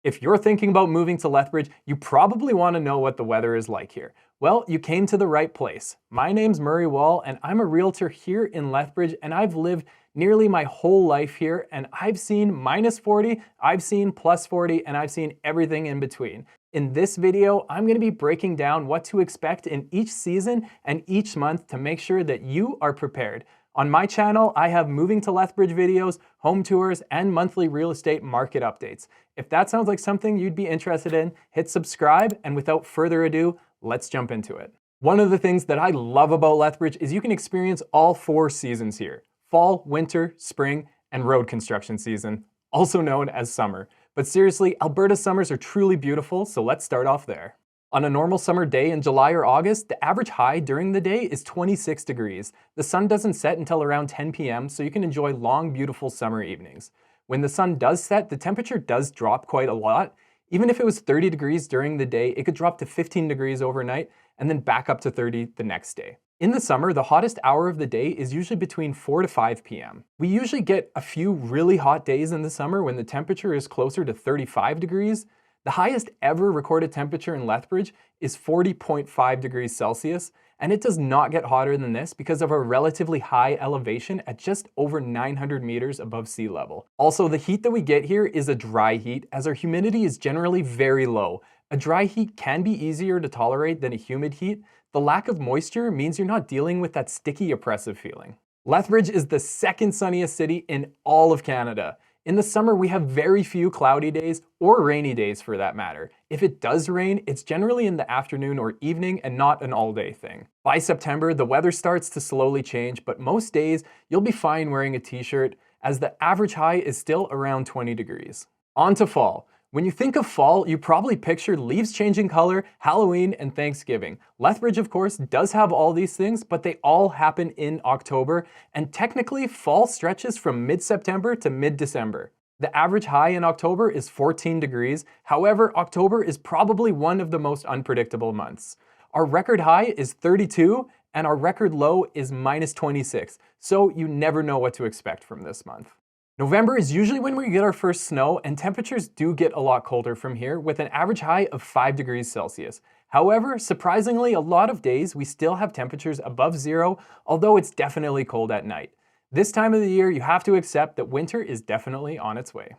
If you're thinking about moving to Lethbridge, you probably want to know what the weather is like here. Well, you came to the right place. My name's Murray Wall, and I'm a realtor here in Lethbridge, and I've lived nearly my whole life here, and I've seen -40, I've seen +40, and I've seen everything in between. In this video, I'm going to be breaking down what to expect in each season and each month to make sure that you are prepared. On my channel, I have moving to Lethbridge videos, home tours, and monthly real estate market updates. If that sounds like something you'd be interested in, hit subscribe, and without further ado, let's jump into it. One of the things that I love about Lethbridge is you can experience all 4 seasons here: fall, winter, spring, and road construction season, also known as summer. But seriously, Alberta summers are truly beautiful, so let's start off there. On a normal summer day in July or August, the average high during the day is 26 degrees. The sun doesn't set until around 10 p.m., so you can enjoy long, beautiful summer evenings. When the sun does set, the temperature does drop quite a lot. Even if it was 30 degrees during the day, it could drop to 15 degrees overnight and then back up to 30 the next day. In the summer, the hottest hour of the day is usually between 4 to 5 p.m. We usually get a few really hot days in the summer when the temperature is closer to 35 degrees. The highest ever recorded temperature in Lethbridge is 40.5 degrees Celsius, and it does not get hotter than this because of our relatively high elevation at just over 900 meters above sea level. Also, the heat that we get here is a dry heat, as our humidity is generally very low. A dry heat can be easier to tolerate than a humid heat. The lack of moisture means you're not dealing with that sticky, oppressive feeling. Lethbridge is the second sunniest city in all of Canada. In the summer, we have very few cloudy days, or rainy days for that matter. If it does rain, it's generally in the afternoon or evening and not an all-day thing. By September, the weather starts to slowly change, but most days, you'll be fine wearing a t-shirt, as the average high is still around 20 degrees. On to fall. When you think of fall, you probably picture leaves changing color, Halloween, and Thanksgiving. Lethbridge, of course, does have all these things, but they all happen in October, and technically, fall stretches from mid-September to mid-December. The average high in October is 14 degrees. However, October is probably one of the most unpredictable months. Our record high is 32, and our record low is -26, so you never know what to expect from this month. November is usually when we get our first snow, and temperatures do get a lot colder from here, with an average high of 5 degrees Celsius. However, surprisingly, a lot of days we still have temperatures above zero, although it's definitely cold at night. This time of the year, you have to accept that winter is definitely on its way.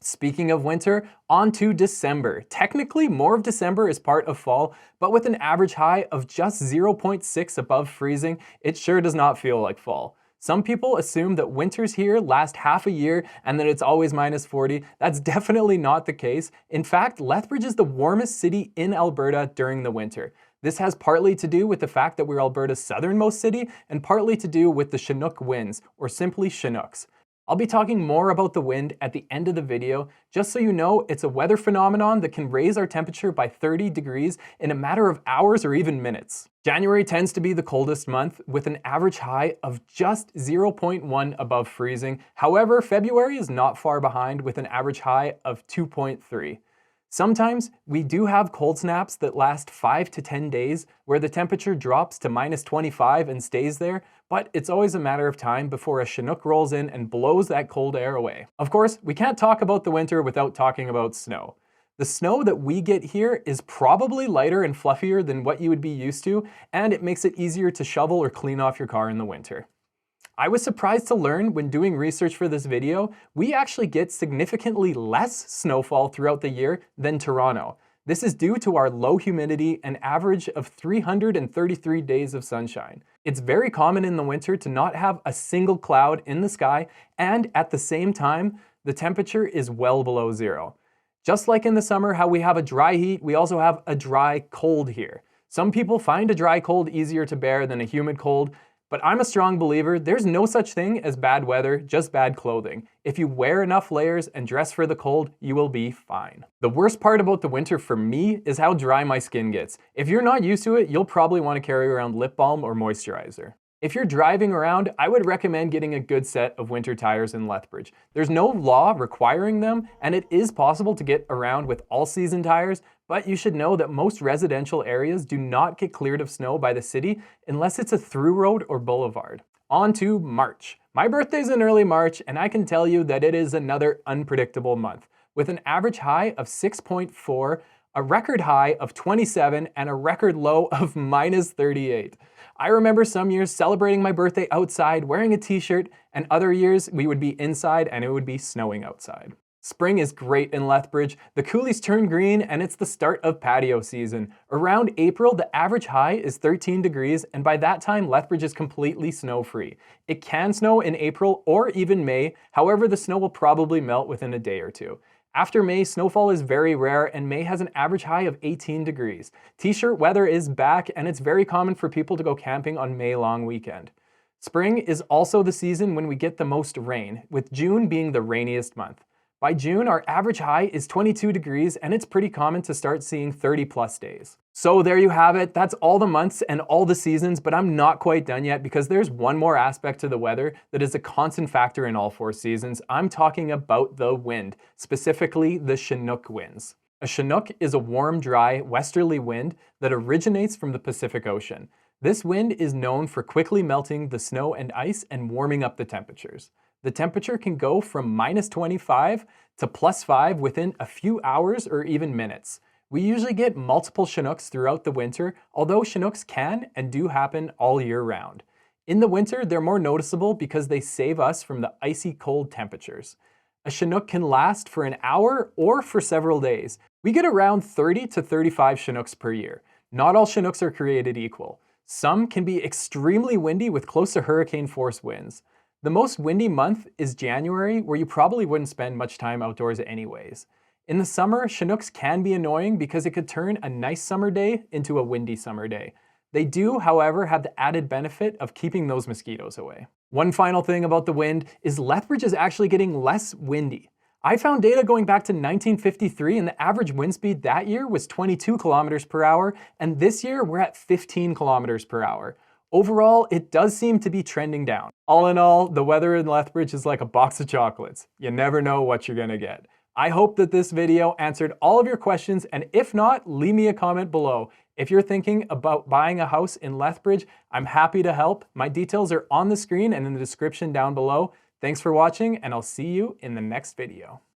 Speaking of winter, on to December. Technically, more of December is part of fall, but with an average high of just 0.6 above freezing, it sure does not feel like fall. Some people assume that winters here last half a year and that it's always -40. That's definitely not the case. In fact, Lethbridge is the warmest city in Alberta during the winter. This has partly to do with the fact that we're Alberta's southernmost city and partly to do with the Chinook winds, or simply Chinooks. I'll be talking more about the wind at the end of the video. Just so you know, it's a weather phenomenon that can raise our temperature by 30 degrees in a matter of hours or even minutes. January tends to be the coldest month, with an average high of just 0.1 above freezing. However, February is not far behind, with an average high of 2.3. Sometimes we do have cold snaps that last 5 to 10 days where the temperature drops to -25 and stays there, but it's always a matter of time before a Chinook rolls in and blows that cold air away. Of course, we can't talk about the winter without talking about snow. The snow that we get here is probably lighter and fluffier than what you would be used to, and it makes it easier to shovel or clean off your car in the winter. I was surprised to learn when doing research for this video, we actually get significantly less snowfall throughout the year than Toronto. This is due to our low humidity and average of 333 days of sunshine. It's very common in the winter to not have a single cloud in the sky, and at the same time, the temperature is well below zero. Just like in the summer, how we have a dry heat, we also have a dry cold here. Some people find a dry cold easier to bear than a humid cold, but I'm a strong believer there's no such thing as bad weather, just bad clothing. If you wear enough layers and dress for the cold, you will be fine. The worst part about the winter for me is how dry my skin gets. If you're not used to it, you'll probably want to carry around lip balm or moisturizer. If you're driving around, I would recommend getting a good set of winter tires in Lethbridge. There's no law requiring them, and it is possible to get around with all-season tires, but you should know that most residential areas do not get cleared of snow by the city unless it's a through road or boulevard. On to March. My birthday's in early March, and I can tell you that it is another unpredictable month. with an average high of 6.4, a record high of 27, and a record low of -38. I remember some years celebrating my birthday outside wearing a t-shirt, and other years we would be inside and it would be snowing outside. Spring is great in Lethbridge. The coulees turn green and it's the start of patio season. Around April, the average high is 13 degrees, and by that time, Lethbridge is completely snow-free. It can snow in April or even May, however, the snow will probably melt within a day or two. After May, snowfall is very rare, and May has an average high of 18 degrees. T-shirt weather is back, and it's very common for people to go camping on May long weekend. Spring is also the season when we get the most rain, with June being the rainiest month. By June, our average high is 22 degrees, and it's pretty common to start seeing 30+ days. So there you have it. That's all the months and all the seasons, but I'm not quite done yet because there's one more aspect to the weather that is a constant factor in all 4 seasons. I'm talking about the wind, specifically the Chinook winds. A Chinook is a warm, dry, westerly wind that originates from the Pacific Ocean. This wind is known for quickly melting the snow and ice and warming up the temperatures. The temperature can go from -25 to +5 within a few hours or even minutes. We usually get multiple Chinooks throughout the winter, although Chinooks can and do happen all year round. In the winter, they're more noticeable because they save us from the icy cold temperatures. A Chinook can last for an hour or for several days. We get around 30 to 35 Chinooks per year. Not all Chinooks are created equal. Some can be extremely windy with close to hurricane force winds. The most windy month is January, where you probably wouldn't spend much time outdoors anyways. In the summer, Chinooks can be annoying because it could turn a nice summer day into a windy summer day. They do, however, have the added benefit of keeping those mosquitoes away. One final thing about the wind is Lethbridge is actually getting less windy. I found data going back to 1953, and the average wind speed that year was 22 kilometers per hour, and this year we're at 15 kilometers per hour. Overall, it does seem to be trending down. All in all, the weather in Lethbridge is like a box of chocolates. You never know what you're gonna get. I hope that this video answered all of your questions, and if not, leave me a comment below. If you're thinking about buying a house in Lethbridge, I'm happy to help. My details are on the screen and in the description down below. Thanks for watching, and I'll see you in the next video.